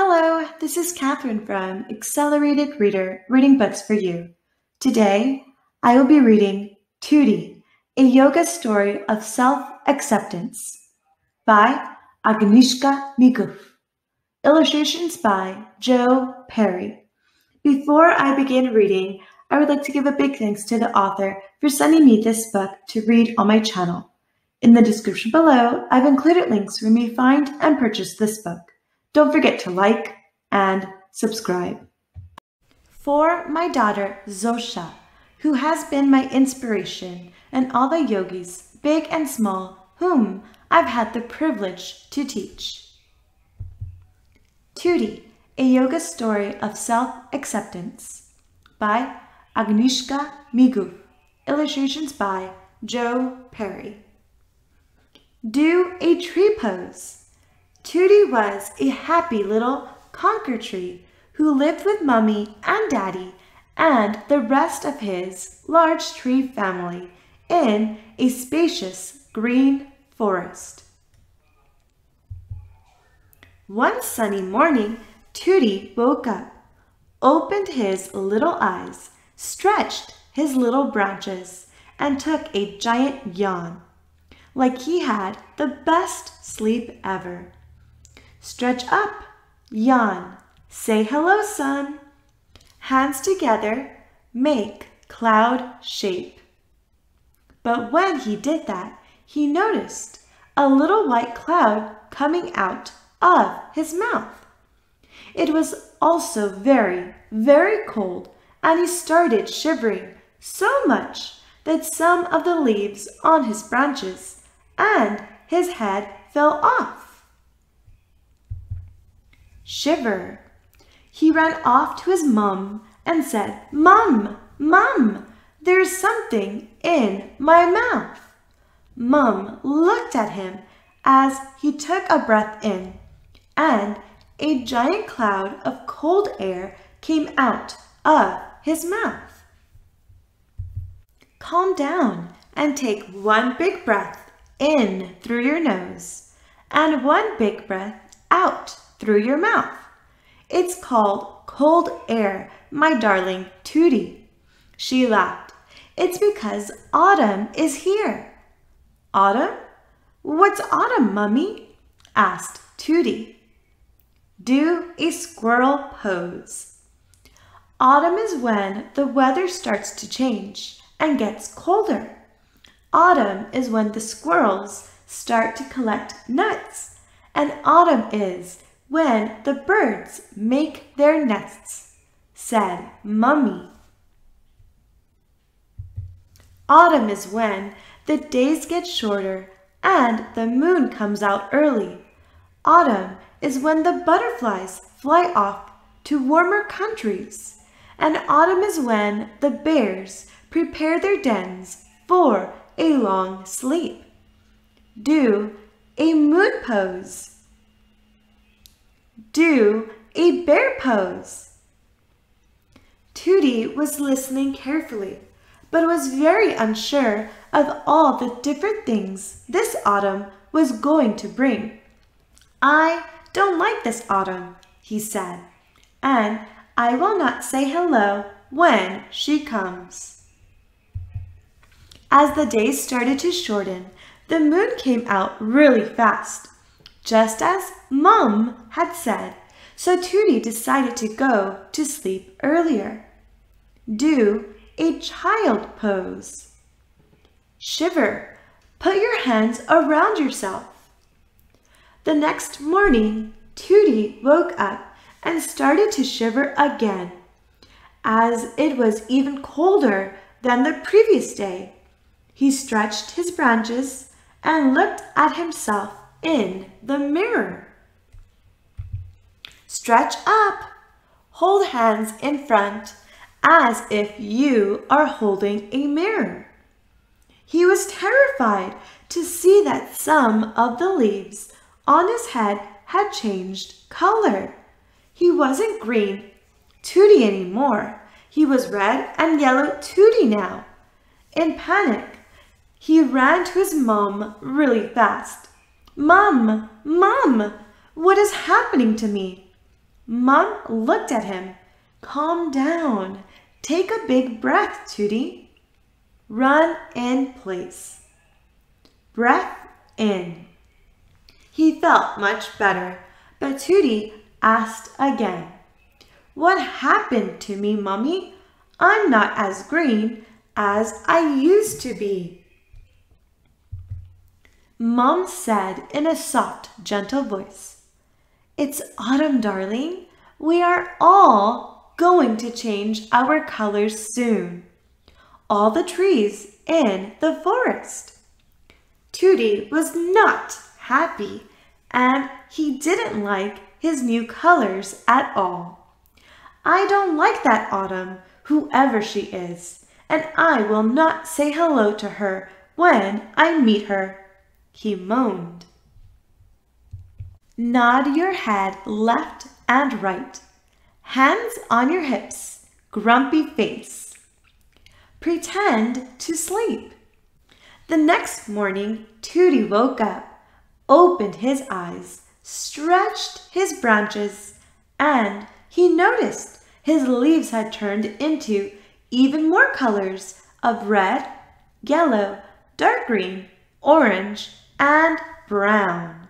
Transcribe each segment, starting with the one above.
Hello, this is Catherine from Accelerated Reader, reading books for you. Today, I will be reading Tutti, a yoga story of self-acceptance by Agnieszka Migew. Illustrations by Jo Parry. Before I begin reading, I would like to give a big thanks to the author for sending me this book to read on my channel. In the description below, I've included links where you may find and purchase this book. Don't forget to like and subscribe. For my daughter Zosha, who has been my inspiration, and all the yogis, big and small, whom I've had the privilege to teach. Tutti, a yoga story of self-acceptance by Agnieszka Migew. Illustrations by Jo Parry. Do a tree pose. Tutti was a happy little conker tree who lived with Mummy and Daddy and the rest of his large tree family in a spacious green forest. One sunny morning, Tutti woke up, opened his little eyes, stretched his little branches, and took a giant yawn, like he had the best sleep ever. Stretch up, yawn, say hello, sun. Hands together, make cloud shape. But when he did that, he noticed a little white cloud coming out of his mouth. It was also very, very cold, and he started shivering so much that some of the leaves on his branches and his head fell off. Shiver. He ran off to his mum and said, "Mum, Mum, there's something in my mouth." Mum looked at him as he took a breath in, and a giant cloud of cold air came out of his mouth. Calm down and take one big breath in through your nose and one big breath out through your mouth. It's called cold air, my darling Tutti. She laughed. It's because autumn is here. Autumn? What's autumn, Mummy? Asked Tutti. Do a squirrel pose. Autumn is when the weather starts to change and gets colder. Autumn is when the squirrels start to collect nuts, and autumn is when the birds make their nests, said Mummy. Autumn is when the days get shorter and the moon comes out early. Autumn is when the butterflies fly off to warmer countries. And autumn is when the bears prepare their dens for a long sleep. Do a moon pose. Do a bear pose. Tutti was listening carefully, but was very unsure of all the different things this autumn was going to bring. I don't like this autumn, he said, and I will not say hello when she comes. As the days started to shorten, the moon came out really fast, just as Mum had said, so Tutti decided to go to sleep earlier. Do a child pose. Shiver. Put your hands around yourself. The next morning, Tutti woke up and started to shiver again, as it was even colder than the previous day. He stretched his branches and looked at himself in the mirror. Stretch up. Hold hands in front as if you are holding a mirror. He was terrified to see that some of the leaves on his head had changed color. He wasn't green Tutti anymore. He was red and yellow Tutti now. In panic, he ran to his mom really fast. "Mom, Mom, what is happening to me?" Mom looked at him. Calm down. Take a big breath, Tutti. Run in place. Breath in. He felt much better, but Tutti asked again. What happened to me, Mommy? I'm not as green as I used to be. Mom said in a soft, gentle voice, It's autumn, darling. We are all going to change our colors soon. All the trees in the forest. Tutti was not happy, and he didn't like his new colors at all. I don't like that Autumn, whoever she is, and I will not say hello to her when I meet her, he moaned. Nod your head left and right. Hands on your hips, grumpy face. Pretend to sleep. The next morning, Tutti woke up, opened his eyes, stretched his branches, and he noticed his leaves had turned into even more colors of red, yellow, dark green, orange, and brown.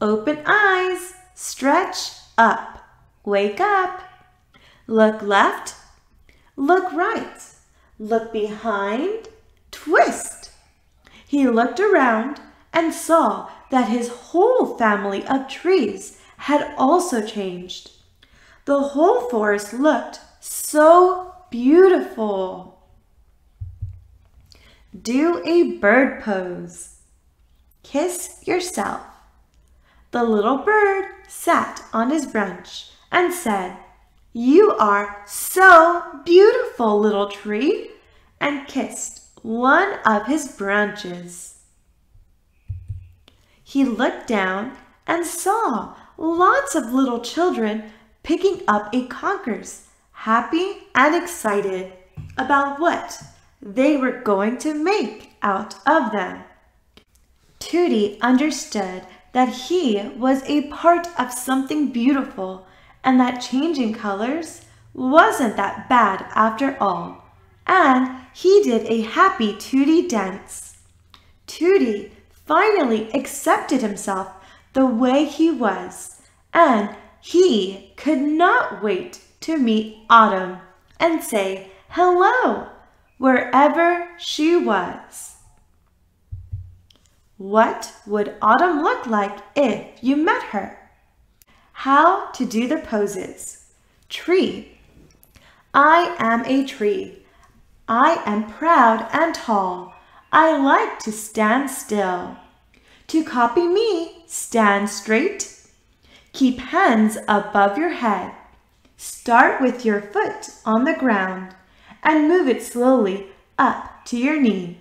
Open eyes, stretch up, wake up. Look left, look right, look behind, twist. He looked around and saw that his whole family of trees had also changed. The whole forest looked so beautiful. Do a bird pose. Kiss yourself. The little bird sat on his branch and said, You are so beautiful, little tree, and kissed one of his branches. He looked down and saw lots of little children picking up acorns, happy and excited about what they were going to make out of them. Tutti understood that he was a part of something beautiful and that changing colors wasn't that bad after all, and he did a happy Tutti dance. Tutti finally accepted himself the way he was, and he could not wait to meet Autumn and say hello wherever she was. What would Autumn look like if you met her? How to do the poses. Tree. I am a tree. I am proud and tall. I like to stand still. To copy me, stand straight. Keep hands above your head. Start with your foot on the ground and move it slowly up to your knee.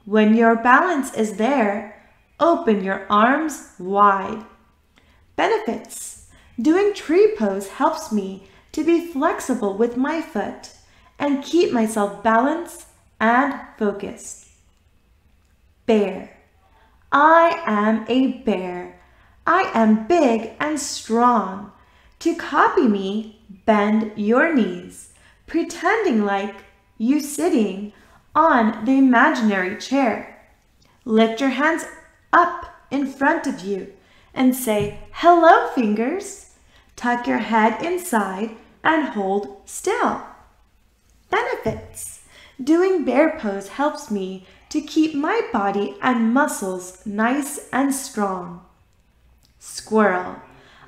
When your balance is there, open your arms wide. Benefits. Doing tree pose helps me to be flexible with my foot and keep myself balanced and focused. Bear. I am a bear. I am big and strong. To copy me, bend your knees, pretending like you sitting on the imaginary chair. Lift your hands up in front of you and say, hello, fingers. Tuck your head inside and hold still. Benefits. Doing bear pose helps me to keep my body and muscles nice and strong. Squirrel.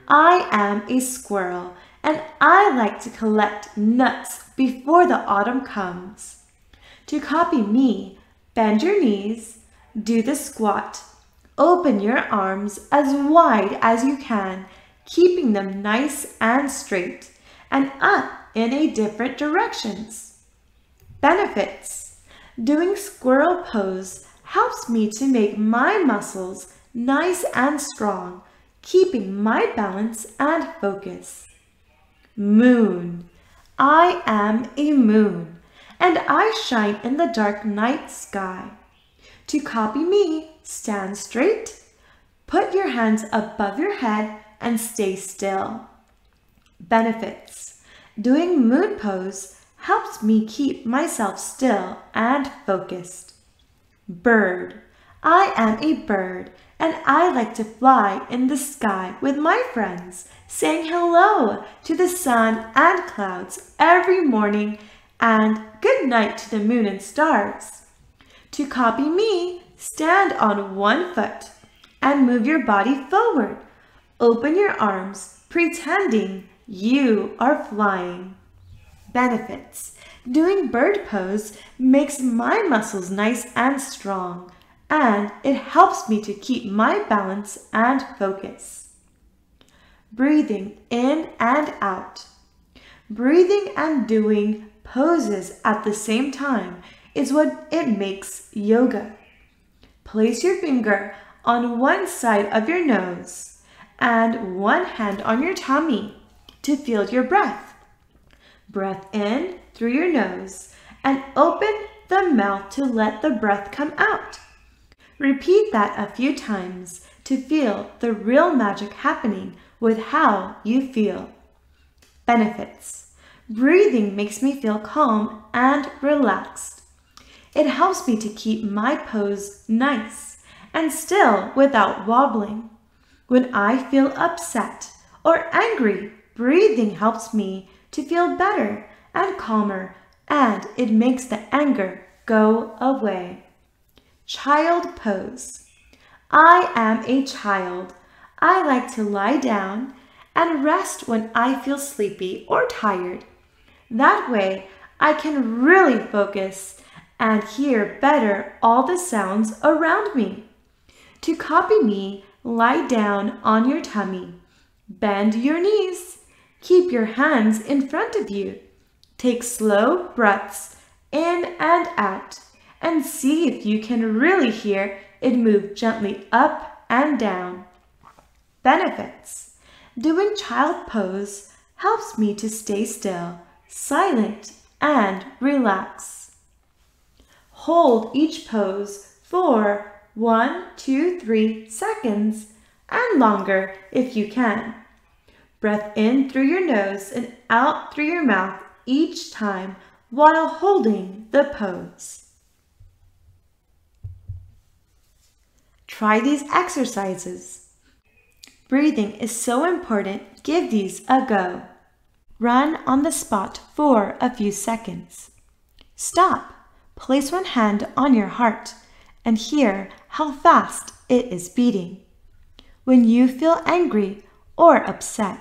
I am a squirrel and I like to collect nuts before the autumn comes. To copy me, bend your knees, do the squat. Open your arms as wide as you can, keeping them nice and straight and up in a different directions. Benefits. Doing squirrel pose helps me to make my muscles nice and strong, keeping my balance and focus. Moon. I am a moon, and I shine in the dark night sky. To copy me, stand straight, put your hands above your head and stay still. Benefits. Doing moon pose helps me keep myself still and focused. Bird. I am a bird and I like to fly in the sky with my friends, saying hello to the sun and clouds every morning and good night to the moon and stars. To copy me, stand on one foot and move your body forward. Open your arms, pretending you are flying. Benefits. Doing bird pose makes my muscles nice and strong, and it helps me to keep my balance and focus. Breathing in and out. Breathing and doing poses at the same time is what it makes yoga. Place your finger on one side of your nose and one hand on your tummy to feel your breath. Breath in through your nose and open the mouth to let the breath come out. Repeat that a few times to feel the real magic happening with how you feel. Benefits. Breathing makes me feel calm and relaxed. It helps me to keep my pose nice and still without wobbling. When I feel upset or angry, breathing helps me to feel better and calmer, and it makes the anger go away. Child pose. I am a child. I like to lie down and rest when I feel sleepy or tired. That way, I can really focus and hear better all the sounds around me. To copy me, lie down on your tummy. Bend your knees. Keep your hands in front of you. Take slow breaths in and out and see if you can really hear it move gently up and down. Benefits. Doing child pose helps me to stay still, silent, and relax. Hold each pose for 1, 2, 3 seconds and longer if you can. Breath in through your nose and out through your mouth each time while holding the pose. Try these exercises. Breathing is so important, give these a go. Run on the spot for a few seconds. Stop, place one hand on your heart and hear how fast it is beating. When you feel angry or upset,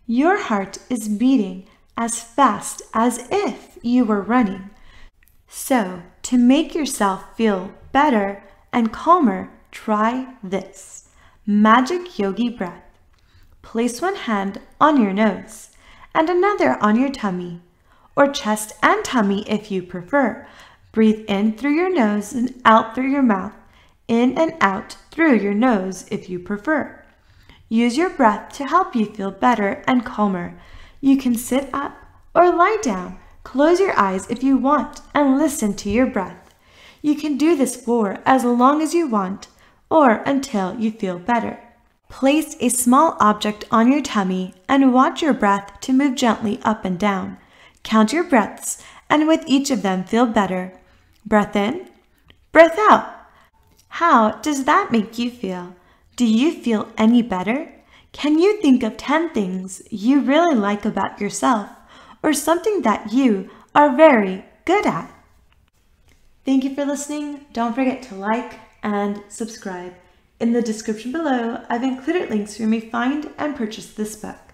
your heart is beating as fast as if you were running. So, to make yourself feel better and calmer, try this. Magic Yogi breath. Place one hand on your nose and another on your tummy, or chest and tummy if you prefer. Breathe in through your nose and out through your mouth, in and out through your nose if you prefer. Use your breath to help you feel better and calmer. You can sit up or lie down. Close your eyes if you want and listen to your breath. You can do this for as long as you want or until you feel better. Place a small object on your tummy and watch your breath to move gently up and down. Count your breaths and with each of them feel better. Breath in, breath out. How does that make you feel? Do you feel any better? Can you think of 10 things you really like about yourself or something that you are very good at? Thank you for listening. Don't forget to like and subscribe. In the description below, I've included links for you to find and purchase this book.